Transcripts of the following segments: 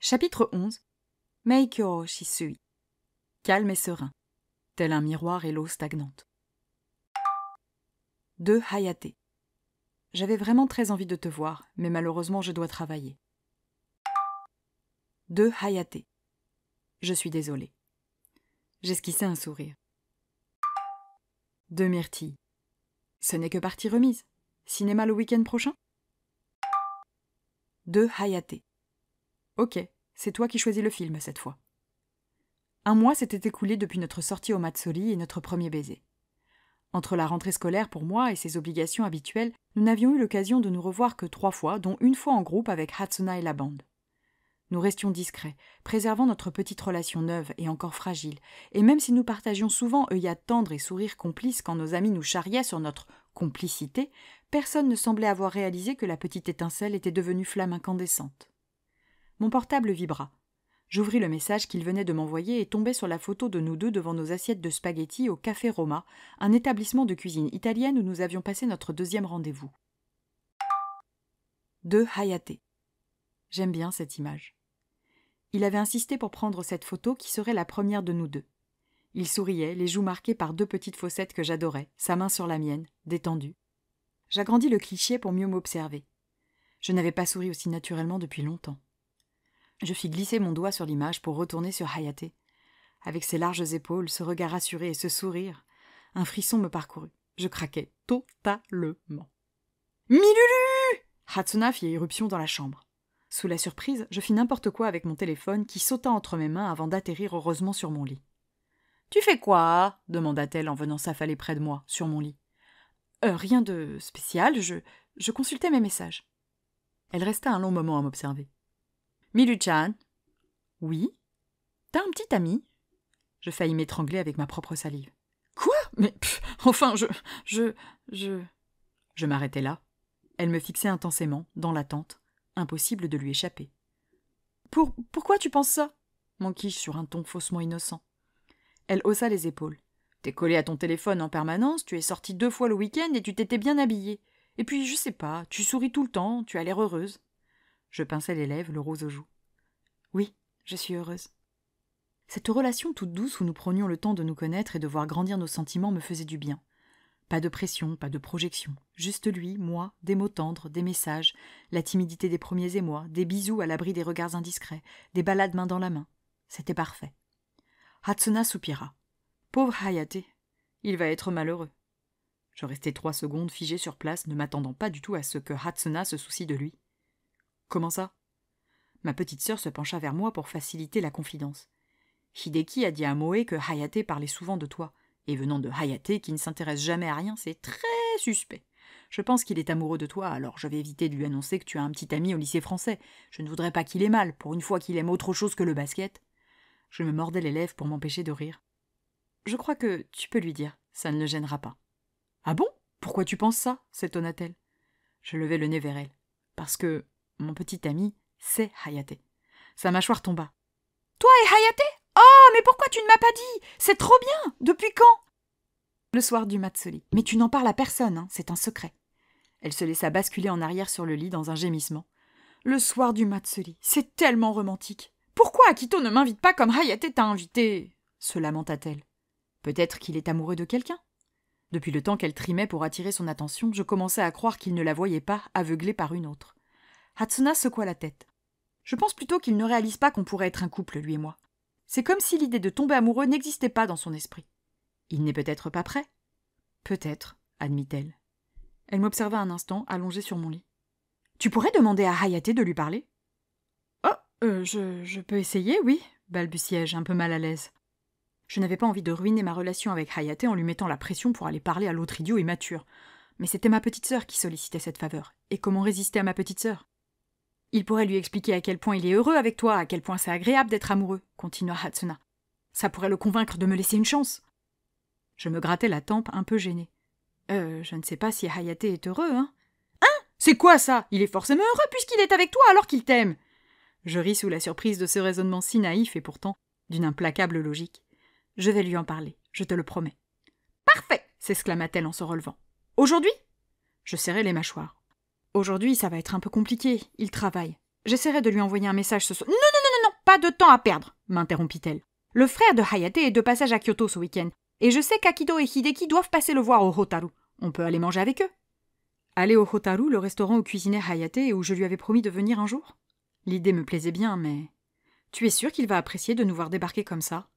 Chapitre 11. Meikyo Shisui. Calme et serein, tel un miroir et l'eau stagnante. De Hayate. J'avais vraiment très envie de te voir, mais malheureusement je dois travailler. De Hayate. Je suis désolée. J'esquissais un sourire. De Myrtille. Ce n'est que partie remise. Cinéma le week-end prochain? De Hayate. Ok, c'est toi qui choisis le film cette fois. Un mois s'était écoulé depuis notre sortie au Matsuri et notre premier baiser. Entre la rentrée scolaire pour moi et ses obligations habituelles, nous n'avions eu l'occasion de nous revoir que 3 fois, dont une fois en groupe avec Hatsuna et la bande. Nous restions discrets, préservant notre petite relation neuve et encore fragile, et même si nous partagions souvent œillades tendres et sourires complices quand nos amis nous charriaient sur notre complicité, personne ne semblait avoir réalisé que la petite étincelle était devenue flamme incandescente. Mon portable vibra. J'ouvris le message qu'il venait de m'envoyer et tombai sur la photo de nous deux devant nos assiettes de spaghettis au Café Roma, un établissement de cuisine italienne où nous avions passé notre 2e rendez-vous. De Hayate. J'aime bien cette image. Il avait insisté pour prendre cette photo qui serait la première de nous deux. Il souriait, les joues marquées par 2 petites fossettes que j'adorais, sa main sur la mienne, détendue. J'agrandis le cliché pour mieux m'observer. Je n'avais pas souri aussi naturellement depuis longtemps. Je fis glisser mon doigt sur l'image pour retourner sur Hayate. Avec ses larges épaules, ce regard rassuré et ce sourire, un frisson me parcourut. Je craquai totalement. « Milulu !» Hatsuna fit irruption dans la chambre. Sous la surprise, je fis n'importe quoi avec mon téléphone qui sauta entre mes mains avant d'atterrir heureusement sur mon lit. « Tu fais quoi ?» demanda-t-elle en venant s'affaler près de moi, sur mon lit. Rien de spécial, je consultais mes messages. » Elle resta un long moment à m'observer. « Milu-chan ?»« Oui ?»« T'as un petit ami ?» Je faillis m'étrangler avec ma propre salive. « Quoi ? Mais enfin, je... » Je m'arrêtai là. Elle me fixait intensément, dans l'attente. Impossible de lui échapper. « Pourquoi tu penses ça ?» manquis-je sur un ton faussement innocent. Elle haussa les épaules. « T'es collé à ton téléphone en permanence, tu es sortie 2 fois le week-end et tu t'étais bien habillée. Et puis, je sais pas, tu souris tout le temps, tu as l'air heureuse. » Je pinçai les lèvres, le rose aux joues. « Oui, je suis heureuse. » Cette relation toute douce où nous prenions le temps de nous connaître et de voir grandir nos sentiments me faisait du bien. Pas de pression, pas de projection. Juste lui, moi, des mots tendres, des messages, la timidité des premiers émois, des bisous à l'abri des regards indiscrets, des balades main dans la main. C'était parfait. Hatsuna soupira. « Pauvre Hayate, il va être malheureux. » Je restai 3 secondes figé sur place, ne m'attendant pas du tout à ce que Hatsuna se soucie de lui. « Comment ça ?» Ma petite sœur se pencha vers moi pour faciliter la confidence. « Hideki a dit à Moe que Hayate parlait souvent de toi. Et venant de Hayate, qui ne s'intéresse jamais à rien, c'est très suspect. Je pense qu'il est amoureux de toi, alors je vais éviter de lui annoncer que tu as un petit ami au lycée français. Je ne voudrais pas qu'il ait mal, pour une fois qu'il aime autre chose que le basket. » Je me mordais les lèvres pour m'empêcher de rire. « Je crois que tu peux lui dire, ça ne le gênera pas. »« Ah bon ? Pourquoi tu penses ça ?» s'étonna-t-elle. Je levai le nez vers elle. « Parce que mon petit ami, c'est Hayate. » Sa mâchoire tomba. « Toi et Hayate ? Oh, mais pourquoi tu ne m'as pas dit ? C'est trop bien ! Depuis quand ?» Le soir du Matsuri. « Mais tu n'en parles à personne, hein, c'est un secret. » Elle se laissa basculer en arrière sur le lit dans un gémissement. « Le soir du Matsuri, c'est tellement romantique. Pourquoi Akito ne m'invite pas comme Hayate t'a invité ?» se lamenta-t-elle. Peut-être qu'il est amoureux de quelqu'un. Depuis le temps qu'elle trimait pour attirer son attention, je commençais à croire qu'il ne la voyait pas, aveuglée par une autre. Hatsuna secoua la tête. « Je pense plutôt qu'il ne réalise pas qu'on pourrait être un couple, lui et moi. C'est comme si l'idée de tomber amoureux n'existait pas dans son esprit. Il n'est peut-être pas prêt. »« Peut-être, » admit-elle. Elle m'observa un instant, allongée sur mon lit. « Tu pourrais demander à Hayate de lui parler ?»« Oh, je peux essayer, oui, » balbutiai-je, un peu mal à l'aise. Je n'avais pas envie de ruiner ma relation avec Hayate en lui mettant la pression pour aller parler à l'autre idiot immature. Mais c'était ma petite sœur qui sollicitait cette faveur. Et comment résister à ma petite sœur ? Il pourrait lui expliquer à quel point il est heureux avec toi, à quel point c'est agréable d'être amoureux, continua Hatsuna. Ça pourrait le convaincre de me laisser une chance. Je me grattais la tempe, un peu gênée. Je ne sais pas si Hayate est heureux, hein ? Hein ? C'est quoi ça ? Il est forcément heureux puisqu'il est avec toi alors qu'il t'aime. Je ris sous la surprise de ce raisonnement si naïf et pourtant d'une implacable logique. Je vais lui en parler, je te le promets. Parfait ! S'exclama-t-elle en se relevant. Aujourd'hui ? Je serrai les mâchoires. Aujourd'hui, ça va être un peu compliqué. Il travaille. J'essaierai de lui envoyer un message ce soir. Non, pas de temps à perdre, m'interrompit-elle. Le frère de Hayate est de passage à Kyoto ce week-end, et je sais qu'Akito et Hideki doivent passer le voir au Hotaru. On peut aller manger avec eux. Aller au Hotaru, le restaurant où cuisinait Hayate et où je lui avais promis de venir un jour? L'idée me plaisait bien, mais... Tu es sûr qu'il va apprécier de nous voir débarquer comme ça?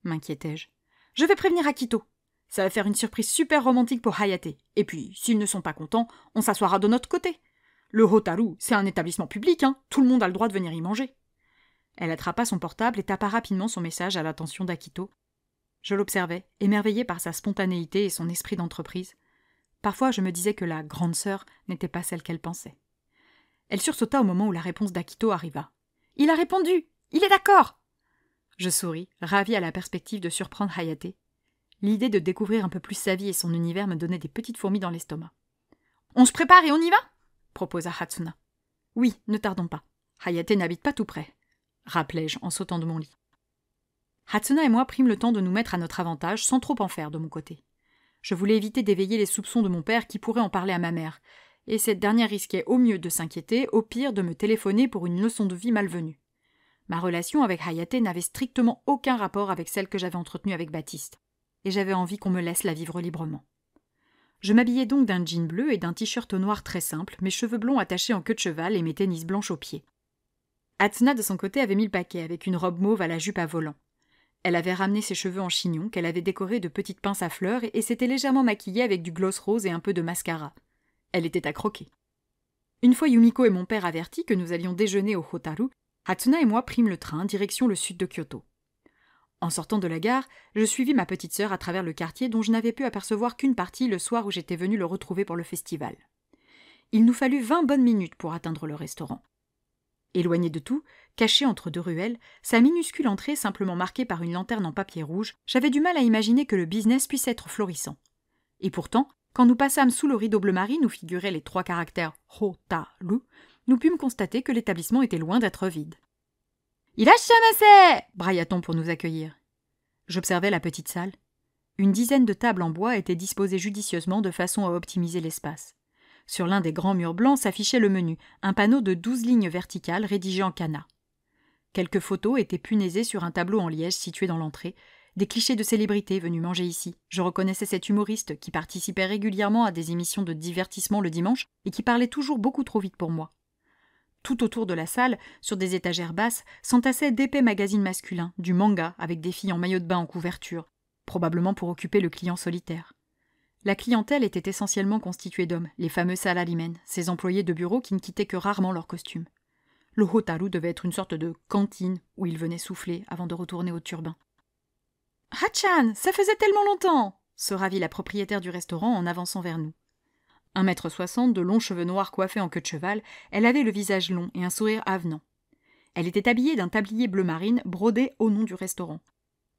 M'inquiétais-je. Je vais prévenir Akito. Ça va faire une surprise super romantique pour Hayate. Et puis, s'ils ne sont pas contents, on s'assoira de notre côté. Le Hotaru, c'est un établissement public, hein. Tout le monde a le droit de venir y manger. Elle attrapa son portable et tapa rapidement son message à l'attention d'Akito. Je l'observais, émerveillée par sa spontanéité et son esprit d'entreprise. Parfois, je me disais que la grande sœur n'était pas celle qu'elle pensait. Elle sursauta au moment où la réponse d'Akito arriva. « Il a répondu! Il est d'accord !» Je souris, ravie à la perspective de surprendre Hayate. L'idée de découvrir un peu plus sa vie et son univers me donnait des petites fourmis dans l'estomac. « On se prépare et on y va ?» proposa Hatsuna. « Oui, ne tardons pas. Hayate n'habite pas tout près. » rappelai-je en sautant de mon lit. Hatsuna et moi prîmes le temps de nous mettre à notre avantage sans trop en faire de mon côté. Je voulais éviter d'éveiller les soupçons de mon père qui pourrait en parler à ma mère, et cette dernière risquait au mieux de s'inquiéter, au pire de me téléphoner pour une leçon de vie malvenue. Ma relation avec Hayate n'avait strictement aucun rapport avec celle que j'avais entretenue avec Baptiste, et j'avais envie qu'on me laisse la vivre librement. Je m'habillai donc d'un jean bleu et d'un t-shirt noir très simple, mes cheveux blonds attachés en queue de cheval et mes tennis blanches aux pieds. Hatsuna, de son côté, avait mis le paquet avec une robe mauve à la jupe à volants. Elle avait ramené ses cheveux en chignon, qu'elle avait décorés de petites pinces à fleurs et s'était légèrement maquillée avec du gloss rose et un peu de mascara. Elle était à croquer. Une fois Yumiko et mon père avertis que nous allions déjeuner au Hotaru, Hatsuna et moi prîmes le train direction le sud de Kyoto. En sortant de la gare, je suivis ma petite sœur à travers le quartier dont je n'avais pu apercevoir qu'une partie le soir où j'étais venue le retrouver pour le festival. Il nous fallut 20 bonnes minutes pour atteindre le restaurant. Éloigné de tout, caché entre deux ruelles, sa minuscule entrée simplement marquée par une lanterne en papier rouge, j'avais du mal à imaginer que le business puisse être florissant. Et pourtant, quand nous passâmes sous le rideau bleu marine où figuraient les 3 caractères « Hotaru », nous pûmes constater que l'établissement était loin d'être vide. « Irashamase » brailla-t-on pour nous accueillir. J'observais la petite salle. Une dizaine de tables en bois étaient disposées judicieusement de façon à optimiser l'espace. Sur l'un des grands murs blancs s'affichait le menu, un panneau de 12 lignes verticales rédigé en kana. Quelques photos étaient punaisées sur un tableau en liège situé dans l'entrée, des clichés de célébrités venus manger ici. Je reconnaissais cet humoriste qui participait régulièrement à des émissions de divertissement le dimanche et qui parlait toujours beaucoup trop vite pour moi. Tout autour de la salle, sur des étagères basses, s'entassaient d'épais magazines masculins, du manga avec des filles en maillot de bain en couverture, probablement pour occuper le client solitaire. La clientèle était essentiellement constituée d'hommes, les fameux salarymen, ces employés de bureau qui ne quittaient que rarement leur costume. Le Hotaru devait être une sorte de cantine où ils venaient souffler avant de retourner au turbin. « Hachan, ça faisait tellement longtemps !» se ravit la propriétaire du restaurant en avançant vers nous. 1,60 m, de longs cheveux noirs coiffés en queue de cheval, elle avait le visage long et un sourire avenant. Elle était habillée d'un tablier bleu marine brodé au nom du restaurant.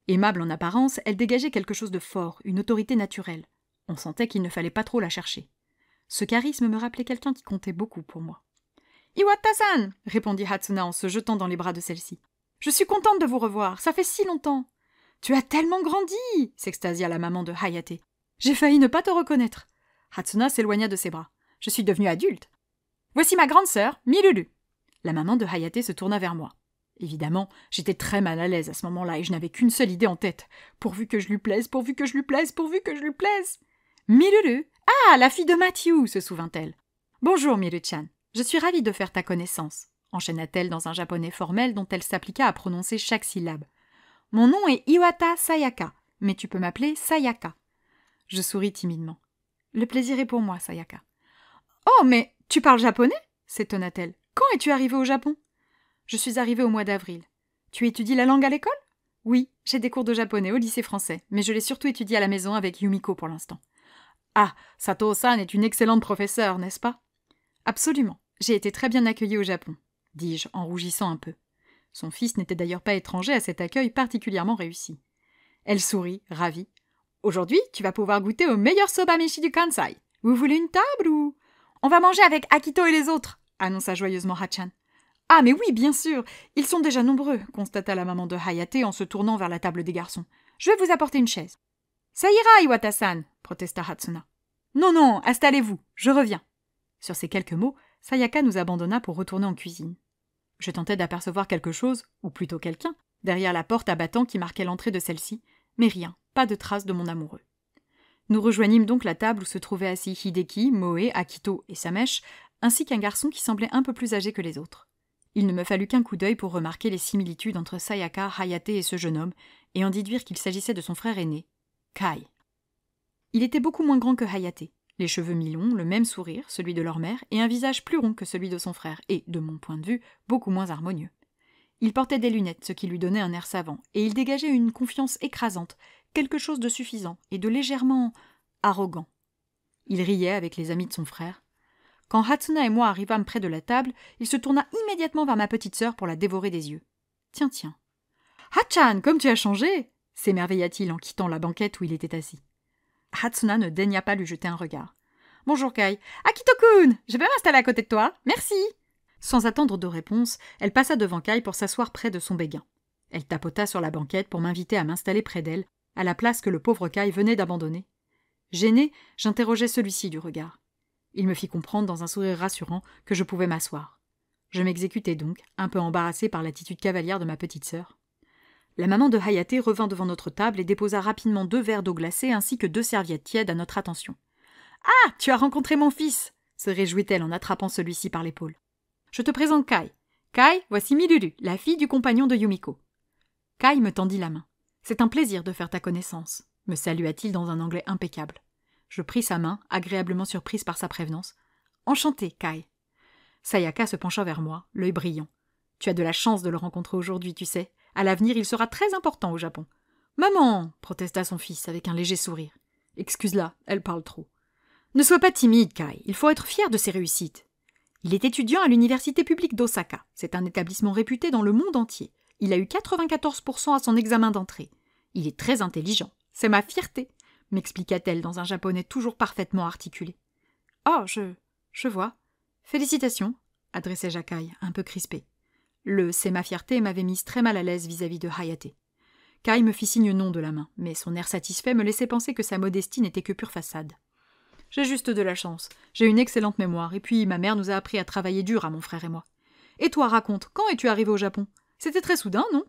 Aimable en apparence, elle dégageait quelque chose de fort, une autorité naturelle. On sentait qu'il ne fallait pas trop la chercher. Ce charisme me rappelait quelqu'un qui comptait beaucoup pour moi. « Iwata-san » répondit Hatsuna en se jetant dans les bras de celle-ci. « Je suis contente de vous revoir, ça fait si longtemps !»« Tu as tellement grandi !» s'extasia la maman de Hayate. « J'ai failli ne pas te reconnaître. » Hatsuna s'éloigna de ses bras. « Je suis devenue adulte. »« Voici ma grande sœur, Milulu !» La maman de Hayate se tourna vers moi. Évidemment, j'étais très mal à l'aise à ce moment-là et je n'avais qu'une seule idée en tête. Pourvu que je lui plaise, pourvu que je lui plaise, pourvu que je lui plaise. Milulu ? Ah, la fille de Matthew, se souvint-elle. Bonjour, Miru-chan. Je suis ravie de faire ta connaissance, enchaîna-t-elle dans un japonais formel dont elle s'appliqua à prononcer chaque syllabe. Mon nom est Iwata Sayaka, mais tu peux m'appeler Sayaka. Je souris timidement. Le plaisir est pour moi, Sayaka. Oh, mais tu parles japonais ? S'étonna-t-elle. Quand es-tu arrivée au Japon ? Je suis arrivée au mois d'avril. Tu étudies la langue à l'école ? Oui, j'ai des cours de japonais au lycée français, mais je l'ai surtout étudié à la maison avec Yumiko pour l'instant. Ah, Sato-san est une excellente professeure, n'est-ce pas ? Absolument. J'ai été très bien accueillie au Japon, dis-je en rougissant un peu. Son fils n'était d'ailleurs pas étranger à cet accueil particulièrement réussi. Elle sourit, ravie. Aujourd'hui, tu vas pouvoir goûter au meilleur soba meshi du Kansai. Vous voulez une table ou... On va manger avec Akito et les autres, annonça joyeusement Hachan. Ah, mais oui, bien sûr, ils sont déjà nombreux, constata la maman de Hayate en se tournant vers la table des garçons. Je vais vous apporter une chaise. Ça ira, Iwata-san, protesta Hatsuna. Non, non, installez-vous, je reviens. Sur ces quelques mots, Sayaka nous abandonna pour retourner en cuisine. Je tentais d'apercevoir quelque chose, ou plutôt quelqu'un, derrière la porte à battants qui marquait l'entrée de celle-ci, mais rien, pas de trace de mon amoureux. Nous rejoignîmes donc la table où se trouvaient assis Hideki, Moe, Akito et Samesh, ainsi qu'un garçon qui semblait un peu plus âgé que les autres. Il ne me fallut qu'un coup d'œil pour remarquer les similitudes entre Sayaka, Hayate et ce jeune homme, et en déduire qu'il s'agissait de son frère aîné, Kai. Il était beaucoup moins grand que Hayate, les cheveux mi-longs, le même sourire, celui de leur mère, et un visage plus rond que celui de son frère, et, de mon point de vue, beaucoup moins harmonieux. Il portait des lunettes, ce qui lui donnait un air savant, et il dégageait une confiance écrasante, quelque chose de suffisant, et de légèrement arrogant. Il riait avec les amis de son frère. Quand Hatsuna et moi arrivâmes près de la table, il se tourna immédiatement vers ma petite sœur pour la dévorer des yeux. « Tiens. Hachan, comme tu as changé !» s'émerveilla-t-il en quittant la banquette où il était assis. Hatsuna ne daigna pas lui jeter un regard. « Bonjour Kai. Akito-kun, je vais m'installer à côté de toi. Merci !» Sans attendre de réponse, elle passa devant Kai pour s'asseoir près de son béguin. Elle tapota sur la banquette pour m'inviter à m'installer près d'elle, à la place que le pauvre Kai venait d'abandonner. Gêné, j'interrogeai celui-ci du regard. Il me fit comprendre dans un sourire rassurant que je pouvais m'asseoir. Je m'exécutai donc, un peu embarrassée par l'attitude cavalière de ma petite sœur. La maman de Hayate revint devant notre table et déposa rapidement 2 verres d'eau glacée ainsi que 2 serviettes tièdes à notre attention. « Ah, tu as rencontré mon fils !» se réjouit-elle en attrapant celui-ci par l'épaule. « Je te présente Kai. Kai, voici Milulu, la fille du compagnon de Yumiko. » Kai me tendit la main. « C'est un plaisir de faire ta connaissance », me salua-t-il dans un anglais impeccable. Je pris sa main, agréablement surprise par sa prévenance. « Enchanté, Kai. » Sayaka se pencha vers moi, l'œil brillant. « Tu as de la chance de le rencontrer aujourd'hui, tu sais. À l'avenir, il sera très important au Japon. »« Maman !» protesta son fils avec un léger sourire. « Excuse-la, elle parle trop. »« Ne sois pas timide, Kai. Il faut être fier de ses réussites. Il est étudiant à l'université publique d'Osaka. C'est un établissement réputé dans le monde entier. Il a eu 94% à son examen d'entrée. Il est très intelligent. C'est ma fierté, m'expliqua-t-elle dans un japonais toujours parfaitement articulé. « Oh, je vois. Félicitations, » adressai-je à Kai, un peu crispé. Le « c'est ma fierté » m'avait mise très mal à l'aise vis-à-vis de Hayate. Kai me fit signe non de la main, mais son air satisfait me laissait penser que sa modestie n'était que pure façade. J'ai juste de la chance. J'ai une excellente mémoire, et puis ma mère nous a appris à travailler dur à mon frère et moi. Et toi, raconte, quand es-tu arrivé au Japon? C'était très soudain, non?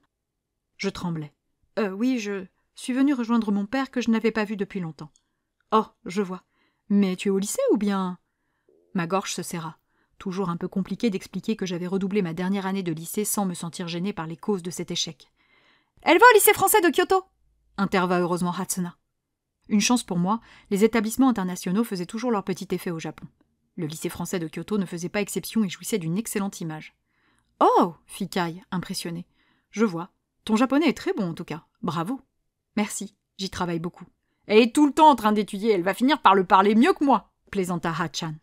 Je tremblais. Oui, je suis venue rejoindre mon père que je n'avais pas vu depuis longtemps. Oh, je vois. Mais tu es au lycée ou bien... Ma gorge se serra. Toujours un peu compliqué d'expliquer que j'avais redoublé ma dernière année de lycée sans me sentir gênée par les causes de cet échec. « Elle va au lycée français de Kyoto !» intervint heureusement Hatsuna. Une chance pour moi, les établissements internationaux faisaient toujours leur petit effet au Japon. Le lycée français de Kyoto ne faisait pas exception et jouissait d'une excellente image. « Oh !» fit Kai, impressionné. « Je vois. Ton japonais est très bon en tout cas. Bravo. »« Merci, j'y travaille beaucoup. »« Elle est tout le temps en train d'étudier, elle va finir par le parler mieux que moi !» plaisanta Hachan.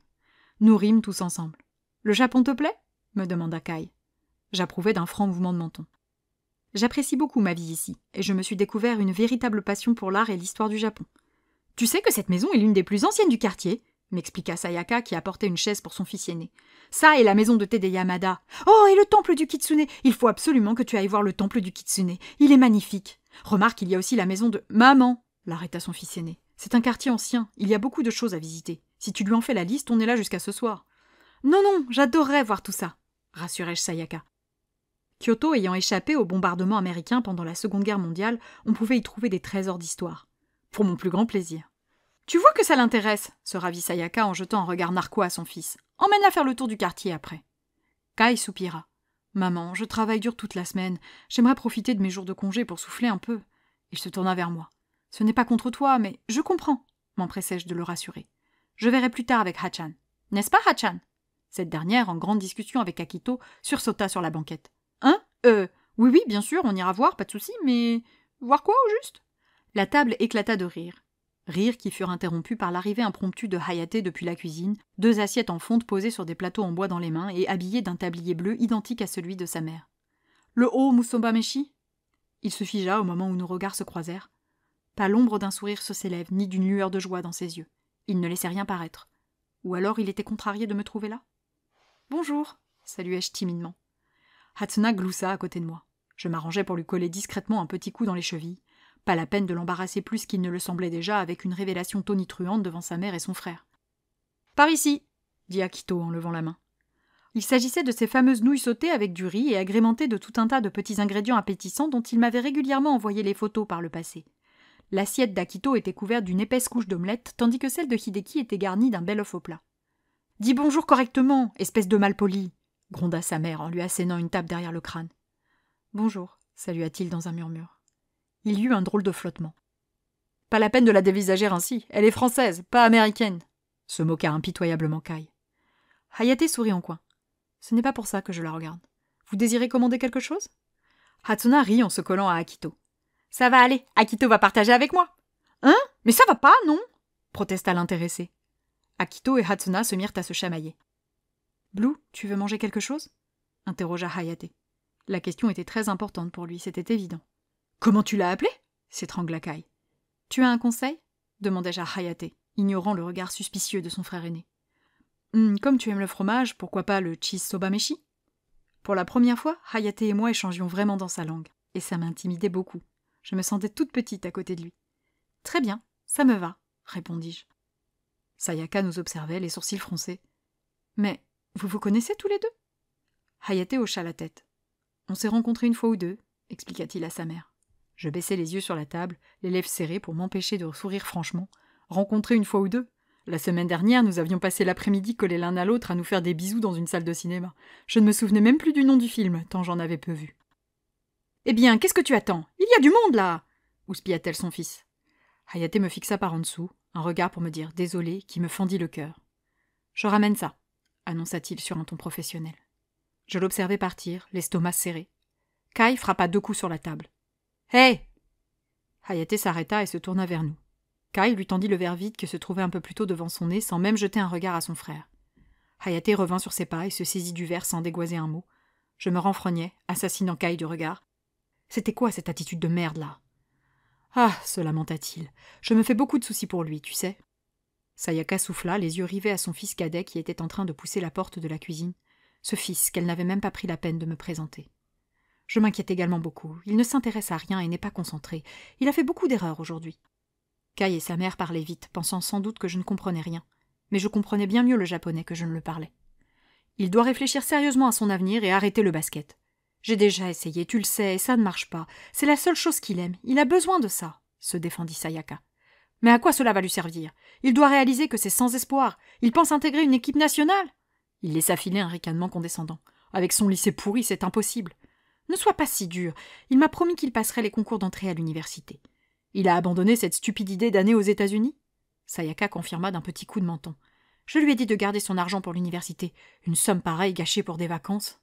Nous rîmes tous ensemble. « Le Japon te plaît ?» me demanda Kai. J'approuvais d'un franc mouvement de menton. J'apprécie beaucoup ma vie ici, et je me suis découvert une véritable passion pour l'art et l'histoire du Japon. « Tu sais que cette maison est l'une des plus anciennes du quartier ?» m'expliqua Sayaka qui apportait une chaise pour son fils aîné. « Ça est la maison de Tede Yamada. Oh, et le temple du Kitsune. Il faut absolument que tu ailles voir le temple du Kitsune. Il est magnifique. Remarque, il y a aussi la maison de... »« Maman !» l'arrêta son fils aîné. « C'est un quartier ancien. Il y a beaucoup de choses à visiter. Si tu lui en fais la liste, on est là jusqu'à ce soir. »« Non, j'adorerais voir tout ça, » rassurai-je Sayaka. Kyoto ayant échappé au bombardement américain pendant la Seconde Guerre mondiale, on pouvait y trouver des trésors d'histoire. Pour mon plus grand plaisir. « Tu vois que ça l'intéresse !» se ravit Sayaka en jetant un regard narquois à son fils. « Emmène-la faire le tour du quartier après. » Kai soupira. « Maman, je travaille dur toute la semaine. J'aimerais profiter de mes jours de congé pour souffler un peu. » Il se tourna vers moi. « Ce n'est pas contre toi, mais je comprends, » m'empressai-je de le rassurer. « Je verrai plus tard avec Hachan. N'est-ce pas, Hachan ?» Cette dernière, en grande discussion avec Akito, sursauta sur la banquette. « Hein ? Oui, bien sûr, on ira voir, pas de souci, mais... Voir quoi, au juste ?» La table éclata de rire. Rire qui furent interrompus par l'arrivée impromptue de Hayate depuis la cuisine, 2 assiettes en fonte posées sur des plateaux en bois dans les mains et habillées d'un tablier bleu identique à celui de sa mère. « Le haut Musoba Meshi ?» Il se figea au moment où nos regards se croisèrent. Pas l'ombre d'un sourire sur ses lèvres, ni d'une lueur de joie dans ses yeux. Il ne laissait rien paraître. Ou alors il était contrarié de me trouver là. « Bonjour !» saluai-je timidement. Hatsuna gloussa à côté de moi. Je m'arrangeais pour lui coller discrètement un petit coup dans les chevilles. Pas la peine de l'embarrasser plus qu'il ne le semblait déjà avec une révélation tonitruante devant sa mère et son frère. « Par ici !» dit Akito en levant la main. Il s'agissait de ces fameuses nouilles sautées avec du riz et agrémentées de tout un tas de petits ingrédients appétissants dont il m'avait régulièrement envoyé les photos par le passé. L'assiette d'Akito était couverte d'une épaisse couche d'omelette, tandis que celle de Hideki était garnie d'un bel œuf au plat. « Dis bonjour correctement, espèce de malpoli !» gronda sa mère en lui assénant une tape derrière le crâne. « Bonjour », salua-t-il dans un murmure. Il y eut un drôle de flottement. « Pas la peine de la dévisager ainsi, elle est française, pas américaine !» se moqua impitoyablement Kai. Hayate sourit en coin. « Ce n'est pas pour ça que je la regarde. Vous désirez commander quelque chose ?» Hatsuna rit en se collant à Akito. « Ça va aller, Akito va partager avec moi. »« Hein ? Mais ça va pas, non ?» protesta l'intéressé. Akito et Hatsuna se mirent à se chamailler. « Blue, tu veux manger quelque chose ?» interrogea Hayate. La question était très importante pour lui, c'était évident. « Comment tu l'as appelé ?» s'étrangla Kai. « Tu as un conseil ?» demandai-je à Hayate, ignorant le regard suspicieux de son frère aîné. « Comme tu aimes le fromage, pourquoi pas le cheese soba meshi ?» Pour la première fois, Hayate et moi échangions vraiment dans sa langue, et ça m'intimidait beaucoup. Je me sentais toute petite à côté de lui. « Très bien, ça me va, » répondis-je. Sayaka nous observait, les sourcils froncés. « Mais vous vous connaissez tous les deux ?» Hayate hocha la tête. « On s'est rencontrés une fois ou deux, » expliqua-t-il à sa mère. Je baissai les yeux sur la table, les lèvres serrées pour m'empêcher de sourire franchement. Rencontrés une fois ou deux ? La semaine dernière, nous avions passé l'après-midi collés l'un à l'autre à nous faire des bisous dans une salle de cinéma. Je ne me souvenais même plus du nom du film, tant j'en avais peu vu. « Eh bien, qu'est-ce que tu attends ? Il y a du monde, là !» houspilla-t-elle son fils. Hayate me fixa par en dessous, un regard pour me dire « désolé » qui me fendit le cœur. « Je ramène ça », annonça-t-il sur un ton professionnel. Je l'observai partir, l'estomac serré. Kai frappa 2 coups sur la table. « Hé !» Hayate s'arrêta et se tourna vers nous. Kai lui tendit le verre vide qui se trouvait un peu plus tôt devant son nez sans même jeter un regard à son frère. Hayate revint sur ses pas et se saisit du verre sans dégoiser un mot. Je me renfrognai, assassinant Kai du regard. C'était quoi cette attitude de merde, là ? Ah, se lamenta-t-il, je me fais beaucoup de soucis pour lui, tu sais. Sayaka souffla, les yeux rivés à son fils cadet qui était en train de pousser la porte de la cuisine. Ce fils qu'elle n'avait même pas pris la peine de me présenter. Je m'inquiète également beaucoup. Il ne s'intéresse à rien et n'est pas concentré. Il a fait beaucoup d'erreurs aujourd'hui. Kai et sa mère parlaient vite, pensant sans doute que je ne comprenais rien. Mais je comprenais bien mieux le japonais que je ne le parlais. Il doit réfléchir sérieusement à son avenir et arrêter le basket. J'ai déjà essayé, tu le sais, et ça ne marche pas. C'est la seule chose qu'il aime. Il a besoin de ça, se défendit Sayaka. Mais à quoi cela va lui servir ? Il doit réaliser que c'est sans espoir. Il pense intégrer une équipe nationale. Il laissa filer un ricanement condescendant. Avec son lycée pourri, c'est impossible. Ne sois pas si dur. Il m'a promis qu'il passerait les concours d'entrée à l'université. Il a abandonné cette stupide idée d'aller aux États-Unis ? Sayaka confirma d'un petit coup de menton. Je lui ai dit de garder son argent pour l'université. Une somme pareille gâchée pour des vacances.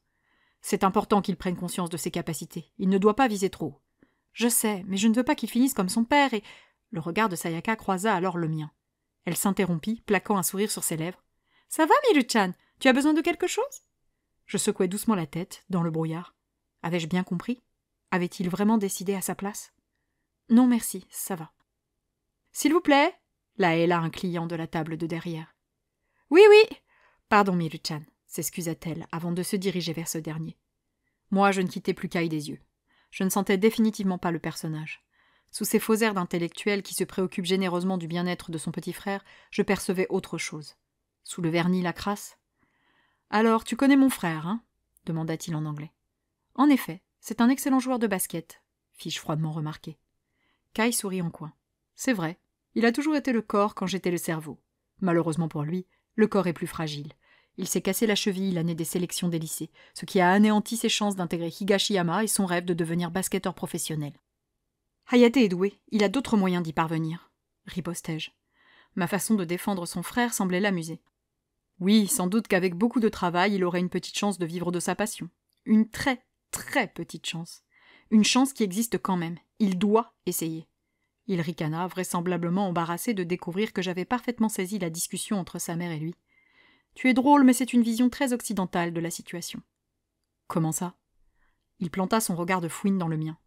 C'est important qu'il prenne conscience de ses capacités. Il ne doit pas viser trop. Je sais, mais je ne veux pas qu'il finisse comme son père et... Le regard de Sayaka croisa alors le mien. Elle s'interrompit, plaquant un sourire sur ses lèvres. « Ça va, Miru-chan ? Tu as besoin de quelque chose ?» Je secouai doucement la tête, dans le brouillard. Avais-je bien compris ? Avait-il vraiment décidé à sa place ? « Non, merci, ça va. »« S'il vous plaît ?» la héla un client de la table de derrière. « Oui, oui !»« Pardon, Miru-chan », s'excusa-t-elle avant de se diriger vers ce dernier. Moi, je ne quittais plus Kai des yeux. Je ne sentais définitivement pas le personnage. Sous ces faux airs d'intellectuel qui se préoccupe généreusement du bien-être de son petit frère, je percevais autre chose. Sous le vernis, la crasse. « Alors, tu connais mon frère, hein ?» demanda-t-il en anglais. « En effet, c'est un excellent joueur de basket, » fis-je froidement remarquer. Kai sourit en coin. « C'est vrai, il a toujours été le corps quand j'étais le cerveau. Malheureusement pour lui, le corps est plus fragile. Il s'est cassé la cheville l'année des sélections des lycées, ce qui a anéanti ses chances d'intégrer Higashiyama et son rêve de devenir basketteur professionnel. Hayate est doué, il a d'autres moyens d'y parvenir, ripostai-je. Ma façon de défendre son frère semblait l'amuser. Oui, sans doute qu'avec beaucoup de travail, il aurait une petite chance de vivre de sa passion. Une très, très petite chance. Une chance qui existe quand même. Il doit essayer. Il ricana, vraisemblablement embarrassé de découvrir que j'avais parfaitement saisi la discussion entre sa mère et lui. Tu es drôle, mais c'est une vision très occidentale de la situation. Comment ça ? Il planta son regard de fouine dans le mien.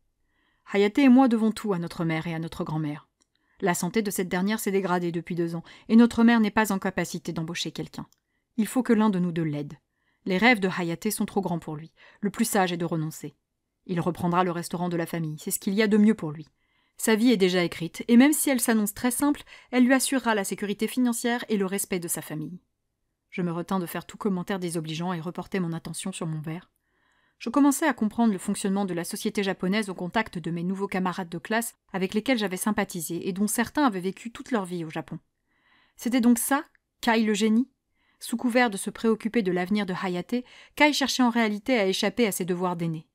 Hayate et moi devons tout à notre mère et à notre grand-mère. La santé de cette dernière s'est dégradée depuis 2 ans, et notre mère n'est pas en capacité d'embaucher quelqu'un. Il faut que l'un de nous deux l'aide. Les rêves de Hayate sont trop grands pour lui. Le plus sage est de renoncer. Il reprendra le restaurant de la famille, c'est ce qu'il y a de mieux pour lui. Sa vie est déjà écrite, et même si elle s'annonce très simple, elle lui assurera la sécurité financière et le respect de sa famille. Je me retins de faire tout commentaire désobligeant et reportai mon attention sur mon verre. Je commençais à comprendre le fonctionnement de la société japonaise au contact de mes nouveaux camarades de classe avec lesquels j'avais sympathisé et dont certains avaient vécu toute leur vie au Japon. C'était donc ça, Kai le génie? Sous couvert de se préoccuper de l'avenir de Hayate, Kai cherchait en réalité à échapper à ses devoirs d'aîné.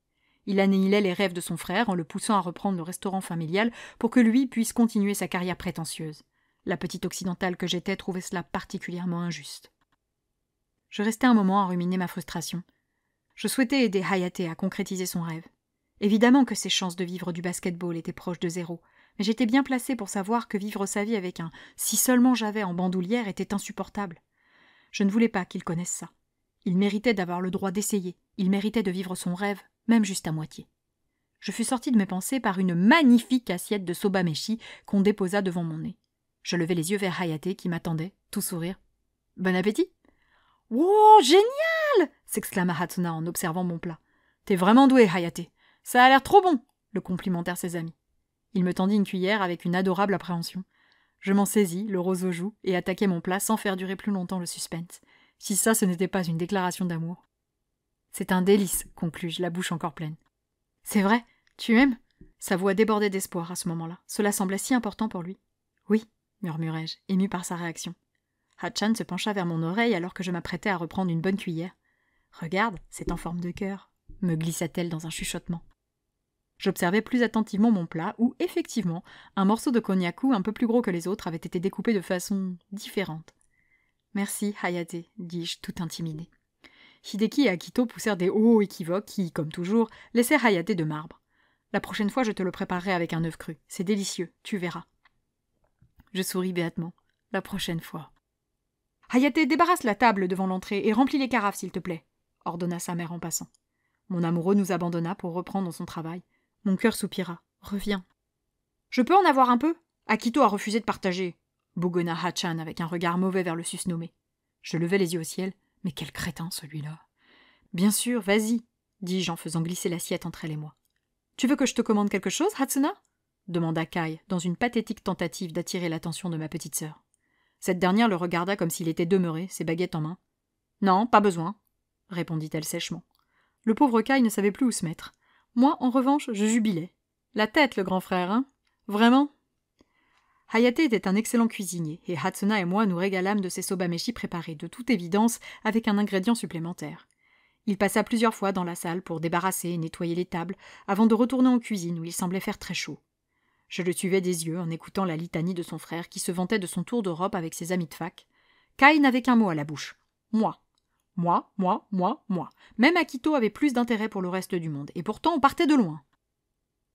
Il annihilait les rêves de son frère en le poussant à reprendre le restaurant familial pour que lui puisse continuer sa carrière prétentieuse. La petite occidentale que j'étais trouvait cela particulièrement injuste. Je restai un moment à ruminer ma frustration. Je souhaitais aider Hayate à concrétiser son rêve. Évidemment que ses chances de vivre du basket-ball étaient proches de zéro, mais j'étais bien placée pour savoir que vivre sa vie avec un « si seulement j'avais » en bandoulière était insupportable. Je ne voulais pas qu'il connaisse ça. Il méritait d'avoir le droit d'essayer, il méritait de vivre son rêve, même juste à moitié. Je fus sortie de mes pensées par une magnifique assiette de soba-meshi qu'on déposa devant mon nez. Je levai les yeux vers Hayate qui m'attendait, tout sourire. « Bon appétit !»« Wow, génial !» s'exclama Hatsuna en observant mon plat. « T'es vraiment doué, Hayate. Ça a l'air trop bon !» le complimentèrent ses amis. Il me tendit une cuillère avec une adorable appréhension. Je m'en saisis, le rose aux joues, et attaquai mon plat sans faire durer plus longtemps le suspense. Si ça, ce n'était pas une déclaration d'amour. « C'est un délice !» conclus-je, la bouche encore pleine. « C'est vrai, tu aimes ?» Sa voix débordait d'espoir à ce moment-là. Cela semblait si important pour lui. « Oui !» murmurai-je, ému par sa réaction. Hachan se pencha vers mon oreille alors que je m'apprêtais à reprendre une bonne cuillère. « Regarde, c'est en forme de cœur !» me glissa-t-elle dans un chuchotement. J'observai plus attentivement mon plat où, effectivement, un morceau de konnyaku un peu plus gros que les autres avait été découpé de façon différente. « Merci, Hayate », dis-je, tout intimidée. Hideki et Akito poussèrent des oh équivoques qui, comme toujours, laissèrent Hayate de marbre. « La prochaine fois, je te le préparerai avec un œuf cru. C'est délicieux, tu verras. » Je souris béatement. « La prochaine fois. »« Hayate, débarrasse la table devant l'entrée et remplis les carafes, s'il te plaît, » ordonna sa mère en passant. Mon amoureux nous abandonna pour reprendre son travail. Mon cœur soupira. « Reviens. »« Je peux en avoir un peu ? Akito a refusé de partager. » bougonna Hachan avec un regard mauvais vers le susnommé. Je levai les yeux au ciel. Mais quel crétin, celui-là. « Bien sûr, vas-y, » dis-je en faisant glisser l'assiette entre elle et moi. « Tu veux que je te commande quelque chose, Hatsuna ?» demanda Kai, dans une pathétique tentative d'attirer l'attention de ma petite sœur. Cette dernière le regarda comme s'il était demeuré, ses baguettes en main. « Non, pas besoin, » répondit-elle sèchement. Le pauvre Kai ne savait plus où se mettre. Moi, en revanche, je jubilais. La tête, le grand frère, hein? Vraiment? Hayate était un excellent cuisinier, et Hatsuna et moi nous régalâmes de ses soba-meshi préparés, de toute évidence, avec un ingrédient supplémentaire. Il passa plusieurs fois dans la salle pour débarrasser et nettoyer les tables, avant de retourner en cuisine où il semblait faire très chaud. Je le suivais des yeux en écoutant la litanie de son frère qui se vantait de son tour d'Europe avec ses amis de fac. Kai n'avait qu'un mot à la bouche. Moi. Moi. Même Akito avait plus d'intérêt pour le reste du monde, et pourtant on partait de loin.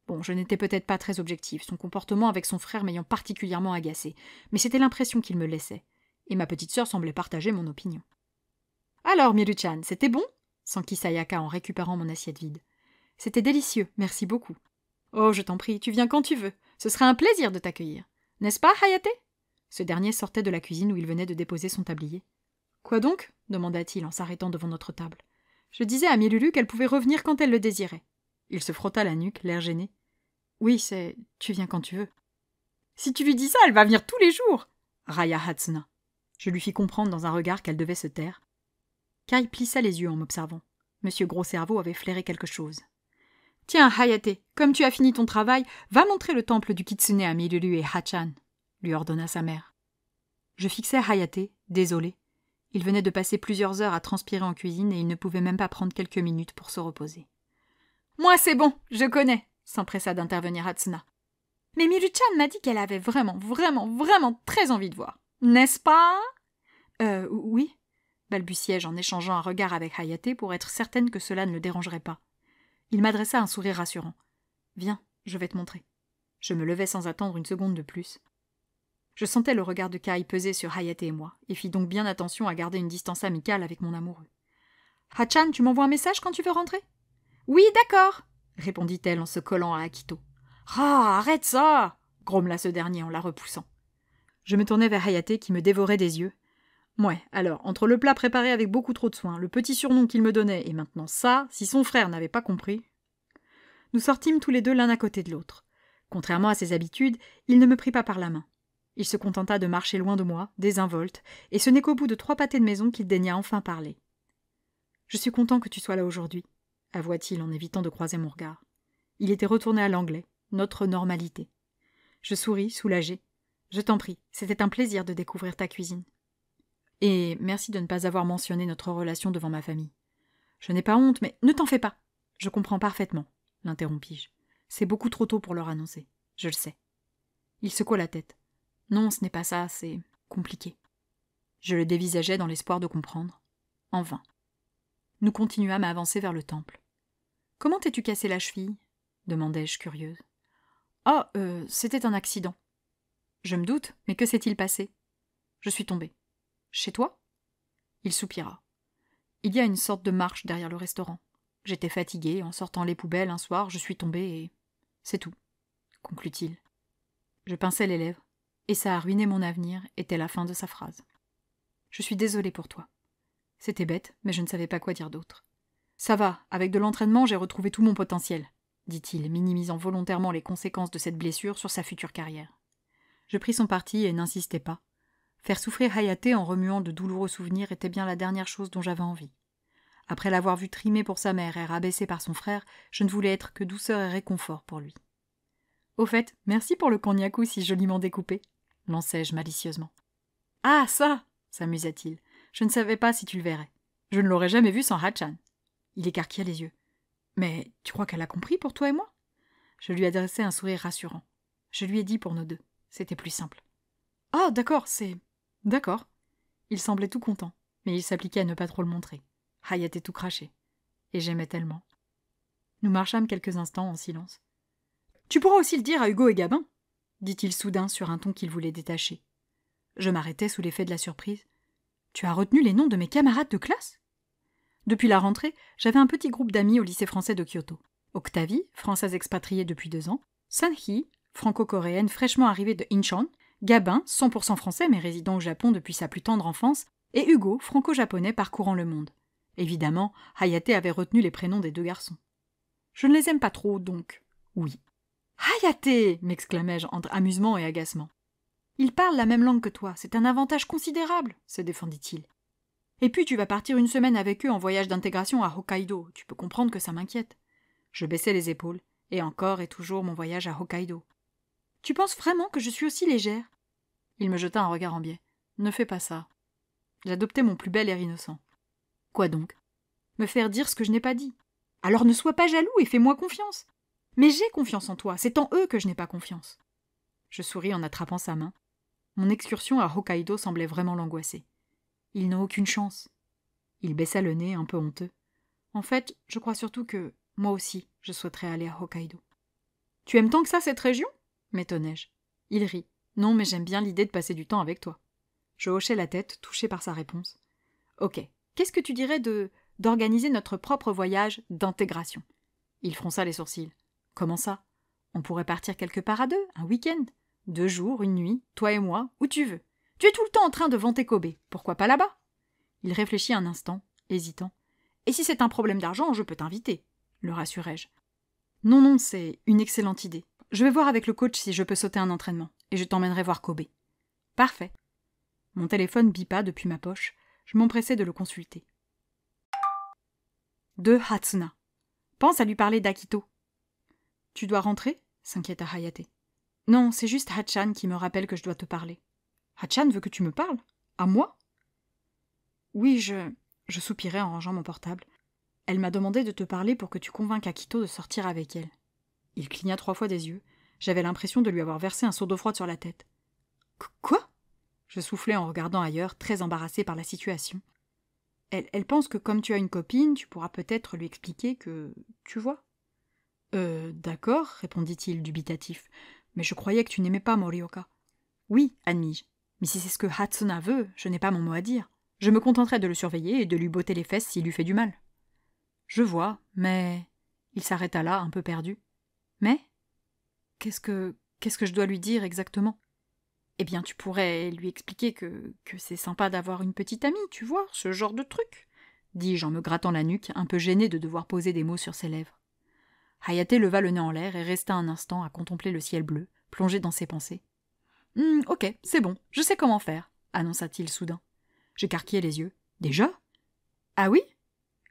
Bon, je n'étais peut-être pas très objective, son comportement avec son frère m'ayant particulièrement agacée, mais c'était l'impression qu'il me laissait, et ma petite sœur semblait partager mon opinion. « Alors, Miru-chan, c'était bon ?» s'enquit Sayaka en récupérant mon assiette vide. « C'était délicieux, merci beaucoup. »« Oh, je t'en prie, tu viens quand tu veux. Ce serait un plaisir de t'accueillir. N'est-ce pas, Hayate ?» Ce dernier sortait de la cuisine où il venait de déposer son tablier. « Quoi donc ?» demanda-t-il en s'arrêtant devant notre table. Je disais à Milulu qu'elle pouvait revenir quand elle le désirait. Il se frotta la nuque, l'air gêné. « Oui, c'est... tu viens quand tu veux. »« Si tu lui dis ça, elle va venir tous les jours !» railla Hatsuna. Je lui fis comprendre dans un regard qu'elle devait se taire. Kai plissa les yeux en m'observant. Monsieur Gros-Cerveau avait flairé quelque chose. « Tiens, Hayate, comme tu as fini ton travail, va montrer le temple du Kitsune à Milulu et Hachan, lui ordonna sa mère. Je fixai Hayate, désolé. Il venait de passer plusieurs heures à transpirer en cuisine et il ne pouvait même pas prendre quelques minutes pour se reposer. « Moi, c'est bon, je connais !» s'empressa d'intervenir Hatsuna. « Mais Miru-chan m'a dit qu'elle avait vraiment très envie de voir. N'est-ce pas ?»« Oui, » balbutiai-je en échangeant un regard avec Hayate pour être certaine que cela ne le dérangerait pas. Il m'adressa un sourire rassurant. « Viens, je vais te montrer. » Je me levai sans attendre une seconde de plus. Je sentais le regard de Kai peser sur Hayate et moi, et fis donc bien attention à garder une distance amicale avec mon amoureux. « Hachan, tu m'envoies un message quand tu veux rentrer ?»« Oui, d'accord !» répondit-elle en se collant à Akito. « Ah, arrête ça !» grommela ce dernier en la repoussant. Je me tournai vers Hayate qui me dévorait des yeux. Ouais, alors, entre le plat préparé avec beaucoup trop de soin, le petit surnom qu'il me donnait, et maintenant ça, si son frère n'avait pas compris... Nous sortîmes tous les deux l'un à côté de l'autre. Contrairement à ses habitudes, il ne me prit pas par la main. Il se contenta de marcher loin de moi, désinvolte, et ce n'est qu'au bout de 3 pâtés de maison qu'il daigna enfin parler. « Je suis content que tu sois là aujourd'hui, » avoua-t-il en évitant de croiser mon regard. Il était retourné à l'anglais, notre normalité. Je souris, soulagée. « Je t'en prie, c'était un plaisir de découvrir ta cuisine. » « Et merci de ne pas avoir mentionné notre relation devant ma famille. »« Je n'ai pas honte, mais ne t'en fais pas. Je comprends parfaitement, » l'interrompis-je. « C'est beaucoup trop tôt pour leur annoncer. Je le sais. » Il secoua la tête. « Non, ce n'est pas ça, c'est compliqué. » Je le dévisageais dans l'espoir de comprendre. En vain. Nous continuâmes à avancer vers le temple. « Comment t'es-tu cassé la cheville ?» demandai-je curieuse. « Oh, c'était un accident. »« Je me doute, mais que s'est-il passé ?»« Je suis tombée. »« Chez toi ?» Il soupira. « Il y a une sorte de marche derrière le restaurant. J'étais fatiguée, en sortant les poubelles un soir, je suis tombée et... c'est tout, » conclut-il. Je pinçai les lèvres, et ça a ruiné mon avenir, était la fin de sa phrase. « Je suis désolée pour toi. » C'était bête, mais je ne savais pas quoi dire d'autre. « Ça va, avec de l'entraînement, j'ai retrouvé tout mon potentiel, » dit-il, minimisant volontairement les conséquences de cette blessure sur sa future carrière. Je pris son parti et n'insistai pas. Faire souffrir Hayaté en remuant de douloureux souvenirs était bien la dernière chose dont j'avais envie. Après l'avoir vu trimer pour sa mère et rabaissé par son frère, je ne voulais être que douceur et réconfort pour lui. « Au fait, merci pour le konnyaku si joliment découpé, » lançai-je malicieusement. « Ah, ça !» s'amusa-t-il. « Je ne savais pas si tu le verrais. Je ne l'aurais jamais vu sans Hachan. » Il écarquilla les yeux. « Mais tu crois qu'elle a compris pour toi et moi ?» Je lui adressai un sourire rassurant. Je lui ai dit pour nous deux. C'était plus simple. « Ah, d'accord, c'est... D'accord. » Il semblait tout content, mais il s'appliquait à ne pas trop le montrer. Hayaté tout craché. Et j'aimais tellement. Nous marchâmes quelques instants en silence. « Tu pourras aussi le dire à Hugo et Gabin » dit-il soudain sur un ton qu'il voulait détacher. Je m'arrêtai sous l'effet de la surprise. « Tu as retenu les noms de mes camarades de classe ?» Depuis la rentrée, j'avais un petit groupe d'amis au lycée français de Kyoto. Octavie, française expatriée depuis 2 ans, Sunhee, franco-coréenne fraîchement arrivée de Incheon, Gabin, 100% français mais résidant au Japon depuis sa plus tendre enfance, et Hugo, franco-japonais parcourant le monde. Évidemment, Hayaté avait retenu les prénoms des 2 garçons. Je ne les aime pas trop, donc oui. « Hayaté !» m'exclamai-je entre amusement et agacement. « Ils parlent la même langue que toi, c'est un avantage considérable, » se défendit-il. « Et puis tu vas partir une semaine avec eux en voyage d'intégration à Hokkaido, tu peux comprendre que ça m'inquiète. » Je baissai les épaules, et encore et toujours mon voyage à Hokkaido. « Tu penses vraiment que je suis aussi légère ?» Il me jeta un regard en biais. « Ne fais pas ça. » J'adoptai mon plus bel air innocent. « Quoi donc ? Me faire dire ce que je n'ai pas dit. Alors ne sois pas jaloux et fais-moi confiance. Mais j'ai confiance en toi, c'est en eux que je n'ai pas confiance. » Je souris en attrapant sa main. Mon excursion à Hokkaido semblait vraiment l'angoisser. Il n'a aucune chance. Il baissa le nez, un peu honteux. En fait, je crois surtout que, moi aussi, je souhaiterais aller à Hokkaido. « Tu aimes tant que ça cette région ?» m'étonnai-je. Il rit. « Non, mais j'aime bien l'idée de passer du temps avec toi. » Je hochai la tête, touché par sa réponse. « Ok, qu'est-ce que tu dirais d'organiser notre propre voyage d'intégration ?» Il fronça les sourcils. « Comment ça ? On pourrait partir quelque part à 2, un week-end. 2 jours, 1 nuit, toi et moi, où tu veux. Tu es tout le temps en train de vanter Kobe, pourquoi pas là-bas ?» Il réfléchit un instant, hésitant. « Et si c'est un problème d'argent, je peux t'inviter, » le rassurai-je. « Non, c'est une excellente idée. Je vais voir avec le coach si je peux sauter un entraînement, et je t'emmènerai voir Kobe. » « Parfait. » Mon téléphone bipa depuis ma poche. Je m'empressai de le consulter. De Hatsuna. Pense à lui parler d'Akito. « Tu dois rentrer ?» s'inquiéta Hayaté. « Non, c'est juste Hachan qui me rappelle que je dois te parler. »« Hachan veut que tu me parles ? À moi ?» ?»« Oui, je soupirai en rangeant mon portable. Elle m'a demandé de te parler pour que tu convainques Akito de sortir avec elle. » Il cligna 3 fois des yeux. J'avais l'impression de lui avoir versé un seau d'eau froide sur la tête. « Quoi ?» Je soufflai en regardant ailleurs, très embarrassée par la situation. Elle pense que comme tu as une copine, tu pourras peut-être lui expliquer que... Tu vois ? D'accord, répondit-il dubitatif. Mais je croyais que tu n'aimais pas Morioka. Oui, admis-je. Mais si c'est ce que Hatsuna veut, je n'ai pas mon mot à dire. Je me contenterai de le surveiller et de lui botter les fesses s'il lui fait du mal. Je vois, mais... Il s'arrêta là, un peu perdu. Mais ? Qu'est-ce que je dois lui dire exactement ? Eh bien, tu pourrais lui expliquer que c'est sympa d'avoir une petite amie, tu vois, ce genre de truc, dis-je en me grattant la nuque, un peu gêné de devoir poser des mots sur ses lèvres. Hayaté leva le nez en l'air et resta un instant à contempler le ciel bleu, plongé dans ses pensées. Ok, c'est bon, je sais comment faire, annonça-t-il soudain. J'écarquillai les yeux. Déjà? Ah oui?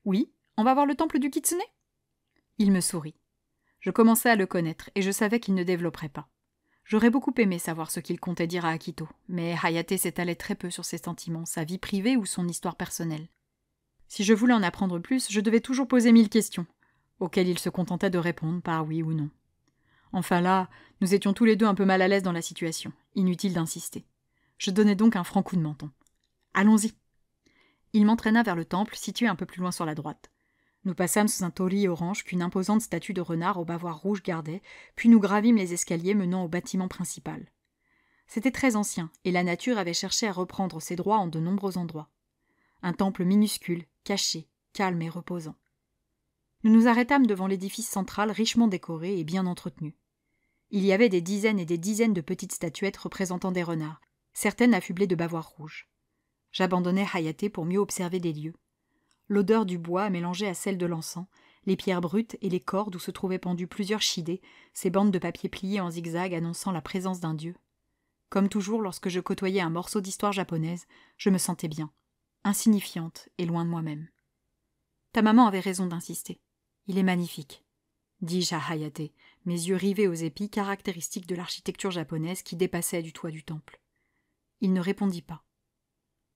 Oui, on va voir le temple du Kitsune? Il me sourit. Je commençais à le connaître et je savais qu'il ne développerait pas. J'aurais beaucoup aimé savoir ce qu'il comptait dire à Akito, mais Hayate s'étalait très peu sur ses sentiments, sa vie privée ou son histoire personnelle. Si je voulais en apprendre plus, je devais toujours poser 1000 questions, auxquelles il se contentait de répondre par oui ou non. Enfin là, nous étions tous les deux un peu mal à l'aise dans la situation, inutile d'insister. Je donnai donc un franc coup de menton. Allons-y. Il m'entraîna vers le temple, situé un peu plus loin sur la droite. Nous passâmes sous un torii orange qu'une imposante statue de renard au bavoir rouge gardait, puis nous gravîmes les escaliers menant au bâtiment principal. C'était très ancien, et la nature avait cherché à reprendre ses droits en de nombreux endroits. Un temple minuscule, caché, calme et reposant. Nous nous arrêtâmes devant l'édifice central richement décoré et bien entretenu. Il y avait des dizaines et des dizaines de petites statuettes représentant des renards, certaines affublées de bavoirs rouges. J'abandonnai Hayate pour mieux observer les lieux. L'odeur du bois mélangée à celle de l'encens, les pierres brutes et les cordes où se trouvaient pendues plusieurs shidés, ces bandes de papier pliées en zigzag annonçant la présence d'un dieu. Comme toujours lorsque je côtoyais un morceau d'histoire japonaise, je me sentais bien, insignifiante et loin de moi-même. Ta maman avait raison d'insister. Il est magnifique, dis-je à Hayate, mes yeux rivés aux épis caractéristiques de l'architecture japonaise qui dépassait du toit du temple. Il ne répondit pas.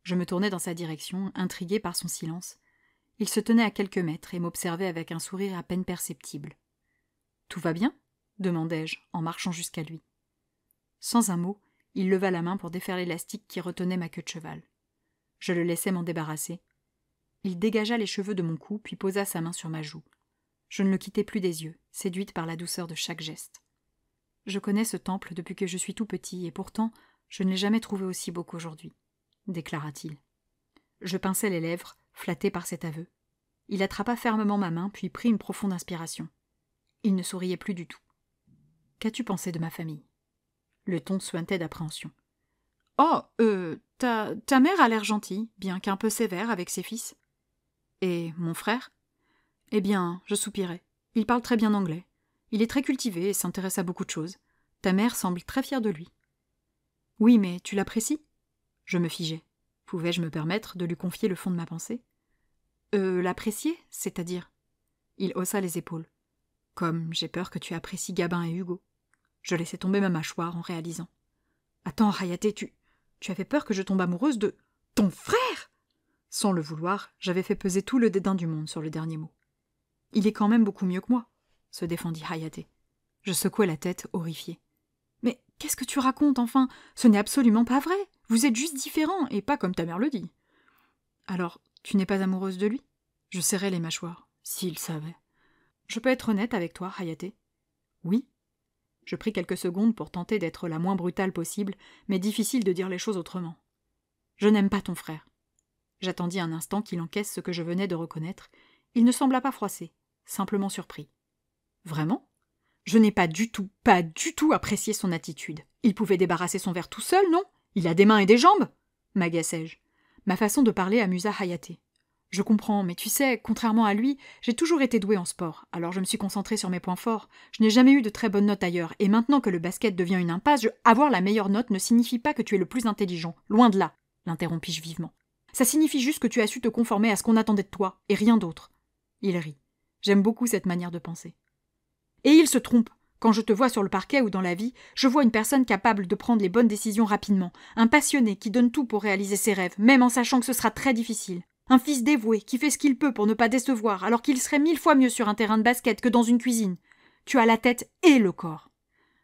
Je me tournai dans sa direction, intrigué par son silence. Il se tenait à quelques mètres et m'observait avec un sourire à peine perceptible. « Tout va bien ?» demandai-je, en marchant jusqu'à lui. Sans un mot, il leva la main pour défaire l'élastique qui retenait ma queue de cheval. Je le laissai m'en débarrasser. Il dégagea les cheveux de mon cou, puis posa sa main sur ma joue. Je ne le quittai plus des yeux, séduite par la douceur de chaque geste. Je connais ce temple depuis que je suis tout petit, et pourtant, je ne l'ai jamais trouvé aussi beau qu'aujourd'hui, déclara-t-il. Je pinçai les lèvres, flatté par cet aveu. Il attrapa fermement ma main, puis prit une profonde inspiration. Il ne souriait plus du tout. « Qu'as-tu pensé de ma famille ?» Le ton suintait d'appréhension. « Oh, ta mère a l'air gentille, bien qu'un peu sévère avec ses fils. »« Et mon frère ?» ?»« Eh bien, je soupirai. Il parle très bien anglais. Il est très cultivé et s'intéresse à beaucoup de choses. Ta mère semble très fière de lui. »« Oui, mais tu l'apprécies ?» Je me figeai. Pouvais-je me permettre de lui confier le fond de ma pensée ? L'apprécier, c'est-à-dire ? Il haussa les épaules. Comme j'ai peur que tu apprécies Gabin et Hugo. Je laissai tomber ma mâchoire en réalisant. Attends, Hayate, tu avais peur que je tombe amoureuse de ton frère ? Sans le vouloir, j'avais fait peser tout le dédain du monde sur le dernier mot. Il est quand même beaucoup mieux que moi, se défendit Hayate. Je secouai la tête, horrifiée. Mais qu'est-ce que tu racontes, enfin ? Ce n'est absolument pas vrai. Vous êtes juste différents, et pas comme ta mère le dit. Alors, tu n'es pas amoureuse de lui ? Je serrai les mâchoires. S'il savait. Je peux être honnête avec toi, Hayate ? Oui. Je pris quelques secondes pour tenter d'être la moins brutale possible, mais difficile de dire les choses autrement. Je n'aime pas ton frère. J'attendis un instant qu'il encaisse ce que je venais de reconnaître. Il ne sembla pas froissé, simplement surpris. Vraiment ? Je n'ai pas du tout apprécié son attitude. Il pouvait débarrasser son verre tout seul, non ? Il a des mains et des jambes ? M'agaçai-je. Ma façon de parler amusa Hayate. Je comprends, mais tu sais, contrairement à lui, j'ai toujours été douée en sport, alors je me suis concentrée sur mes points forts. Je n'ai jamais eu de très bonnes notes ailleurs, et maintenant que le basket devient une impasse, avoir la meilleure note ne signifie pas que tu es le plus intelligent. Loin de là, l'interrompis-je vivement. Ça signifie juste que tu as su te conformer à ce qu'on attendait de toi, et rien d'autre. Il rit. J'aime beaucoup cette manière de penser. Et il se trompe. Quand je te vois sur le parquet ou dans la vie, je vois une personne capable de prendre les bonnes décisions rapidement, un passionné qui donne tout pour réaliser ses rêves, même en sachant que ce sera très difficile. Un fils dévoué qui fait ce qu'il peut pour ne pas décevoir, alors qu'il serait 1000 fois mieux sur un terrain de basket que dans une cuisine. Tu as la tête et le corps.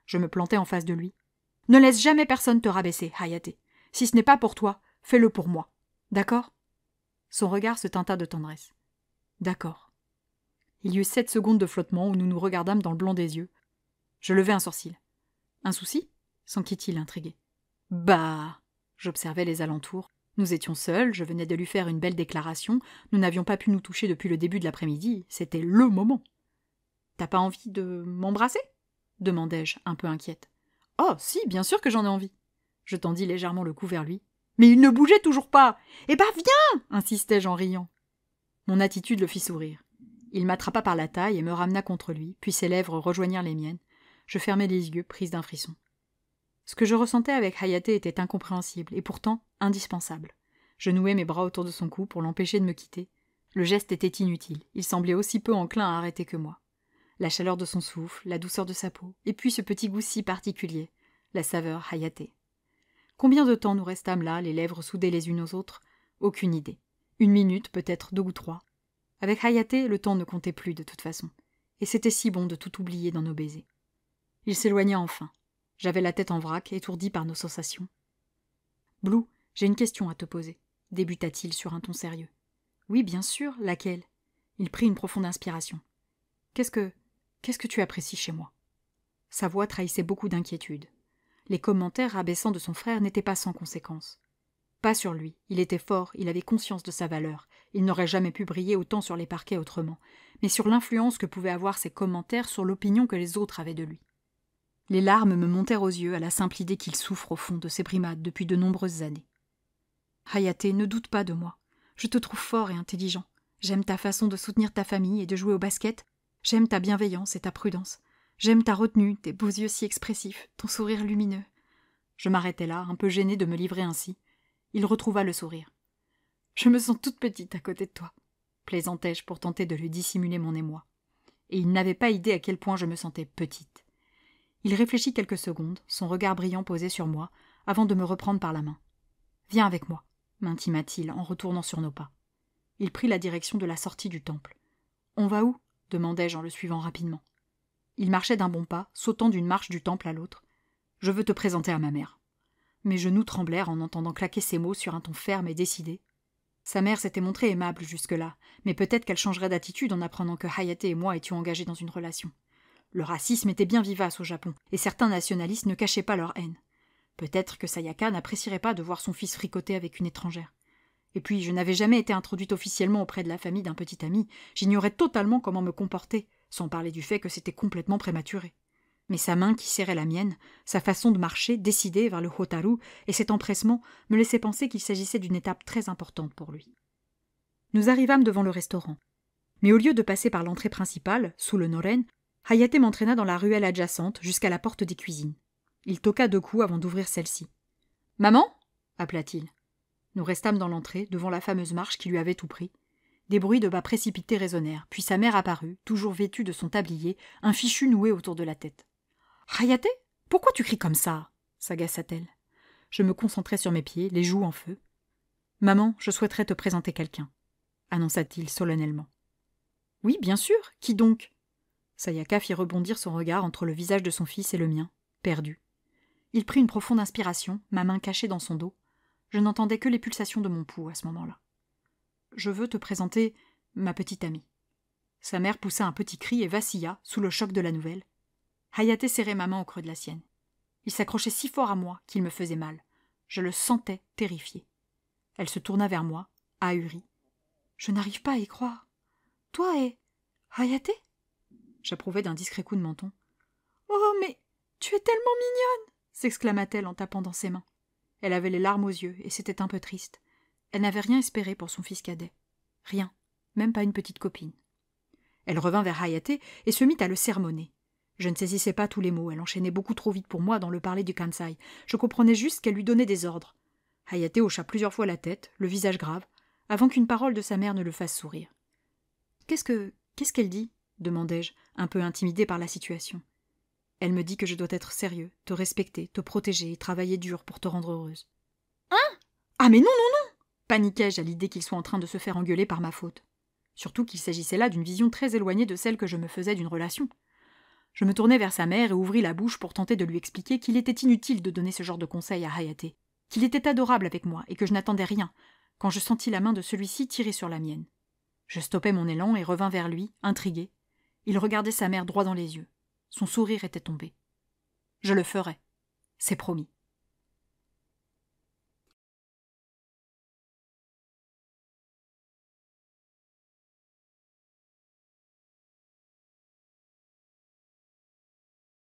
Je me plantai en face de lui. Ne laisse jamais personne te rabaisser, Hayate. Si ce n'est pas pour toi, fais-le pour moi. D'accord ? Son regard se teinta de tendresse. D'accord. Il y eut 7 secondes de flottement où nous nous regardâmes dans le blanc des yeux. Je levai un sourcil. Un souci ? S'enquit-il intrigué. Bah, j'observais les alentours. Nous étions seuls, je venais de lui faire une belle déclaration, nous n'avions pas pu nous toucher depuis le début de l'après-midi, c'était le moment. T'as pas envie de m'embrasser ? Demandai-je, un peu inquiète. Oh, si, bien sûr que j'en ai envie. Je tendis légèrement le cou vers lui. Mais il ne bougeait toujours pas. Eh ben, viens ! Insistai-je en riant. Mon attitude le fit sourire. Il m'attrapa par la taille et me ramena contre lui, puis ses lèvres rejoignirent les miennes. Je fermai les yeux, prise d'un frisson. Ce que je ressentais avec Hayate était incompréhensible et pourtant indispensable. Je nouais mes bras autour de son cou pour l'empêcher de me quitter. Le geste était inutile, il semblait aussi peu enclin à arrêter que moi. La chaleur de son souffle, la douceur de sa peau, et puis ce petit goût si particulier, la saveur Hayate. Combien de temps nous restâmes là, les lèvres soudées les unes aux autres? Aucune idée. 1 minute, peut-être 2 ou 3. Avec Hayate, le temps ne comptait plus de toute façon. Et c'était si bon de tout oublier dans nos baisers. Il s'éloigna enfin. J'avais la tête en vrac, étourdie par nos sensations. « Blue, j'ai une question à te poser, » débuta-t-il sur un ton sérieux. « Oui, bien sûr, laquelle ?» Il prit une profonde inspiration. « Qu'est-ce que tu apprécies chez moi ?» Sa voix trahissait beaucoup d'inquiétude. Les commentaires rabaissants de son frère n'étaient pas sans conséquence. Pas sur lui, il était fort, il avait conscience de sa valeur, il n'aurait jamais pu briller autant sur les parquets autrement, mais sur l'influence que pouvaient avoir ses commentaires sur l'opinion que les autres avaient de lui. Les larmes me montèrent aux yeux à la simple idée qu'il souffre au fond de ses brimades depuis de nombreuses années. « Hayate, ne doute pas de moi. Je te trouve fort et intelligent. J'aime ta façon de soutenir ta famille et de jouer au basket. J'aime ta bienveillance et ta prudence. J'aime ta retenue, tes beaux yeux si expressifs, ton sourire lumineux. » Je m'arrêtai là, un peu gênée de me livrer ainsi. Il retrouva le sourire. « Je me sens toute petite à côté de toi, » plaisantai-je pour tenter de lui dissimuler mon émoi. Et il n'avait pas idée à quel point je me sentais petite. Il réfléchit quelques secondes, son regard brillant posé sur moi, avant de me reprendre par la main. « Viens avec moi, » m'intima-t-il en retournant sur nos pas. Il prit la direction de la sortie du temple. « On va où ?» demandai-je en le suivant rapidement. Il marchait d'un bon pas, sautant d'une marche du temple à l'autre. « Je veux te présenter à ma mère. » Mes genoux tremblèrent en entendant claquer ces mots sur un ton ferme et décidé. Sa mère s'était montrée aimable jusque-là, mais peut-être qu'elle changerait d'attitude en apprenant que Hayate et moi étions engagés dans une relation. Le racisme était bien vivace au Japon, et certains nationalistes ne cachaient pas leur haine. Peut-être que Sayaka n'apprécierait pas de voir son fils fricoter avec une étrangère. Et puis, je n'avais jamais été introduite officiellement auprès de la famille d'un petit ami, j'ignorais totalement comment me comporter, sans parler du fait que c'était complètement prématuré. Mais sa main qui serrait la mienne, sa façon de marcher, décidée vers le Hotaru, et cet empressement me laissaient penser qu'il s'agissait d'une étape très importante pour lui. Nous arrivâmes devant le restaurant. Mais au lieu de passer par l'entrée principale, sous le Noren, Hayate m'entraîna dans la ruelle adjacente jusqu'à la porte des cuisines. Il toqua 2 coups avant d'ouvrir celle-ci. « Maman » appela-t-il. Nous restâmes dans l'entrée, devant la fameuse marche qui lui avait tout pris. Des bruits de pas précipités résonnèrent, puis sa mère apparut, toujours vêtue de son tablier, un fichu noué autour de la tête. « Hayate, pourquoi tu cries comme ça ?» s'agaça-t-elle. Je me concentrai sur mes pieds, les joues en feu. « Maman, je souhaiterais te présenter quelqu'un » annonça-t-il solennellement. « Oui, bien sûr, qui donc ?» Sayaka fit rebondir son regard entre le visage de son fils et le mien, perdu. Il prit une profonde inspiration, ma main cachée dans son dos. Je n'entendais que les pulsations de mon pouls à ce moment-là. « Je veux te présenter ma petite amie. » Sa mère poussa un petit cri et vacilla, sous le choc de la nouvelle. Hayate serrait ma main au creux de la sienne. Il s'accrochait si fort à moi qu'il me faisait mal. Je le sentais terrifié. Elle se tourna vers moi, ahurie. « Je n'arrive pas à y croire. Toi et Hayate ?» J'approuvai d'un discret coup de menton. « Oh, mais tu es tellement mignonne !» s'exclama-t-elle en tapant dans ses mains. Elle avait les larmes aux yeux et c'était un peu triste. Elle n'avait rien espéré pour son fils cadet. Rien, même pas une petite copine. Elle revint vers Hayate et se mit à le sermonner. Je ne saisissais pas tous les mots, elle enchaînait beaucoup trop vite pour moi dans le parler du Kansai. Je comprenais juste qu'elle lui donnait des ordres. Hayate hocha plusieurs fois la tête, le visage grave, avant qu'une parole de sa mère ne le fasse sourire. « Qu'est-ce qu'elle dit ?» demandai-je, un peu intimidée par la situation. « Elle me dit que je dois être sérieux, te respecter, te protéger et travailler dur pour te rendre heureuse. »« Hein ? Ah mais non, non, non !» paniquai-je à l'idée qu'il soit en train de se faire engueuler par ma faute. Surtout qu'il s'agissait là d'une vision très éloignée de celle que je me faisais d'une relation. Je me tournai vers sa mère et ouvris la bouche pour tenter de lui expliquer qu'il était inutile de donner ce genre de conseils à Hayate, qu'il était adorable avec moi et que je n'attendais rien, quand je sentis la main de celui-ci tirer sur la mienne. Je stoppai mon élan et revins vers lui, intrigué. Il regardait sa mère droit dans les yeux. Son sourire était tombé. « Je le ferai. C'est promis. »